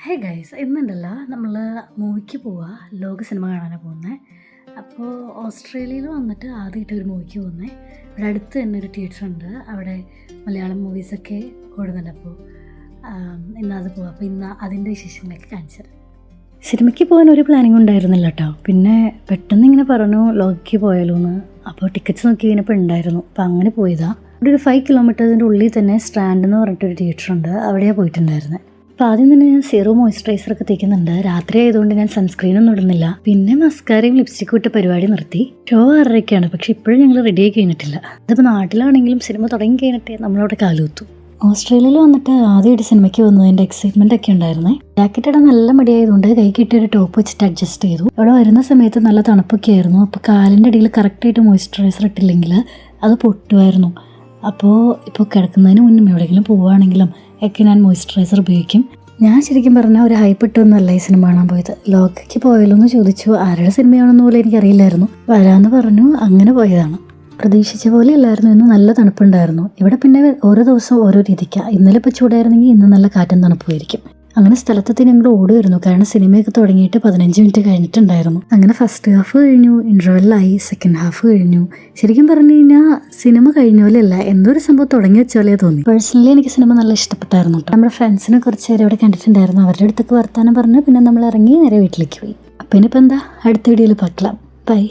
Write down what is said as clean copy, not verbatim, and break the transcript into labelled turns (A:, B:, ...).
A: Hey guys, ഇന്നുണ്ടല്ലോ നമ്മൾ മൂവിക്ക് പോവുക. ലോക സിനിമ കാണാനാണ് പോകുന്നത്. അപ്പോൾ ഓസ്ട്രേലിയയിൽ വന്നിട്ട് ആദ്യമായിട്ട് ഒരു മൂവിക്ക് പോകുന്നത്. ഇവിടെ അടുത്ത് തന്നെ ഒരു തിയേറ്റർ ഉണ്ട്, അവിടെ മലയാളം മൂവീസൊക്കെ ഓടുന്നുണ്ട്. അപ്പോൾ ഇന്നത് പോവാം. അപ്പോൾ ഇന്ന് അതിൻ്റെ വിശേഷങ്ങളൊക്കെ കാണിച്ചത്. സിനിമയ്ക്ക് പോകാൻ ഒരു പ്ലാനിങ് ഉണ്ടായിരുന്നില്ല കേട്ടോ. പിന്നെ പെട്ടെന്ന് ഇങ്ങനെ പറഞ്ഞു ലോകയ്ക്ക് പോയാലോ എന്ന്. അപ്പോൾ ടിക്കറ്റ്സ് നോക്കി കഴിഞ്ഞപ്പോൾ ഉണ്ടായിരുന്നു. അപ്പോൾ അങ്ങനെ പോയതാണ്. ഇവിടെ ഒരു 5 കിലോമീറ്റേഴ്സിൻ്റെ ഉള്ളിൽ തന്നെ സ്റ്റാൻഡ് എന്ന് പറഞ്ഞിട്ടൊരു തിയേറ്റർ ഉണ്ട്, അവിടെയാണ് പോയിട്ടുണ്ടായിരുന്നത്. അപ്പോൾ ആദ്യം തന്നെ ഞാൻ സീറോ മോയ്സ്ചറൈസറൊക്കെ തേക്കുന്നുണ്ട്. രാത്രി ആയതുകൊണ്ട് ഞാൻ സൺസ്ക്രീനൊന്നും ഇടുന്നില്ല. പിന്നെ മസ്കാരയും ലിപ്സ്റ്റിക്കും ഇട്ട് പരിപാടി നിർത്തി. ഷോ 6:30 പക്ഷെ ഇപ്പോഴും ഞങ്ങൾ റെഡിയായി കഴിഞ്ഞിട്ടില്ല. ഇതിപ്പോൾ നാട്ടിലാണെങ്കിലും സിനിമ തുടങ്ങി കഴിഞ്ഞിട്ട് നമ്മളവിടെ കാലുകുത്തു. ഓസ്ട്രേലിയയിൽ വന്നിട്ട് ആദ്യമായിട്ട് സിനിമയ്ക്ക് വന്നതിൻ്റെ എക്സൈറ്റ്മെൻ്റ് ഒക്കെ ഉണ്ടായിരുന്നേ. ജാക്കറ്റ് ഇടാൻ നല്ല മടിയായതുകൊണ്ട് കൈ കിട്ടിയൊരു ടോപ്പ് വെച്ചിട്ട് അഡ്ജസ്റ്റ് ചെയ്തു. അവിടെ വരുന്ന സമയത്ത് നല്ല തണുപ്പൊക്കെ ആയിരുന്നു. അപ്പോൾ കാലിൻ്റെ അടിയിൽ കറക്റ്റായിട്ട് മോയ്സ്ചറൈസർ ഇട്ടില്ലെങ്കിൽ അത് പൊട്ടുമായിരുന്നു. അപ്പോൾ കിടക്കുന്നതിന് മുന്നും എവിടെയെങ്കിലും പോവുകയാണെങ്കിലും ഒക്കെ ഞാൻ മോയ്സ്ചറൈസർ ഉപയോഗിക്കും. ഞാൻ ശരിക്കും പറഞ്ഞാൽ ഒരു ഹൈപ്പ് ഇട്ടൊന്നുമല്ല ഈ സിനിമ കാണാൻ പോയത്. ലോകയ്ക്ക് പോയാലോ എന്ന് ചോദിച്ചു. ആരുടെ സിനിമയാണെന്ന് പോലും എനിക്കറിയില്ലായിരുന്നു. വരാമെന്ന് പറഞ്ഞു, അങ്ങനെ പോയതാണ്. പ്രതീക്ഷിച്ച പോലെ അല്ലായിരുന്നു. ഇന്ന് നല്ല തണുപ്പുണ്ടായിരുന്നു. ഇവിടെ പിന്നെ ഓരോ ദിവസവും ഓരോ രീതിക്കാണ്. ഇന്നലെ ഇപ്പോൾ ചൂടായിരുന്നെങ്കിൽ ഇന്ന് നല്ല കാറ്റും തണുപ്പുമായിരിക്കും. അങ്ങനെ സ്ഥലത്തെത്തി ഞങ്ങൾ ഓടുമായിരുന്നു. കാരണം സിനിമയൊക്കെ തുടങ്ങിയിട്ട് 15 മിനിറ്റ് കഴിഞ്ഞിട്ടുണ്ടായിരുന്നു. അങ്ങനെ ഫസ്റ്റ് ഹാഫ് കഴിഞ്ഞു, ഇൻ്റർവെല്ലായി, സെക്കൻഡ് ഹാഫ് കഴിഞ്ഞു. ശരിക്കും പറഞ്ഞു കഴിഞ്ഞാൽ സിനിമ കഴിഞ്ഞ പോലെയല്ല, എന്തോ ഒരു സംഭവം തുടങ്ങി വെച്ചാലേ തോന്നി. പേഴ്സണലി എനിക്ക് സിനിമ നല്ല ഇഷ്ടപ്പെട്ടായിരുന്നു കേട്ടോ. നമ്മുടെ ഫ്രണ്ട്സിനെ കുറച്ച് നേരം ഇവിടെ കണ്ടിട്ടുണ്ടായിരുന്നു. അവരുടെ അടുത്തൊക്കെ വർത്താനം പറഞ്ഞ് പിന്നെ നമ്മൾ ഇറങ്ങി നേരെ വീട്ടിലേക്ക് പോയി. അപ്പം ഇനിയിപ്പോൾ എന്താ, അടുത്ത വീഡിയോയിൽ പാക്കാം. ബൈ.